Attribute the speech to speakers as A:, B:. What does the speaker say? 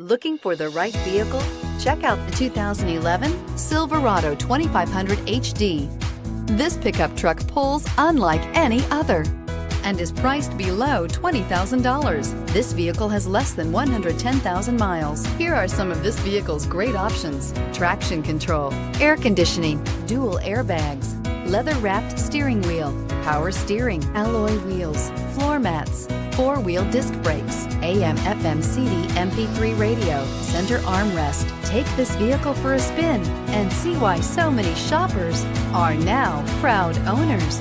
A: Looking for the right vehicle? Check out the 2011 Silverado 2500HD. This pickup truck pulls unlike any other and is priced below $20,000. This vehicle has less than 110,000 miles. Here are some of this vehicle's great options: traction control, air conditioning, dual airbags, leather-wrapped steering wheel, power steering, alloy wheels, floor mats, four-wheel disc brakes, AM/FM CD MP3 radio, center armrest. Take this vehicle for a spin and see why so many shoppers are now proud owners.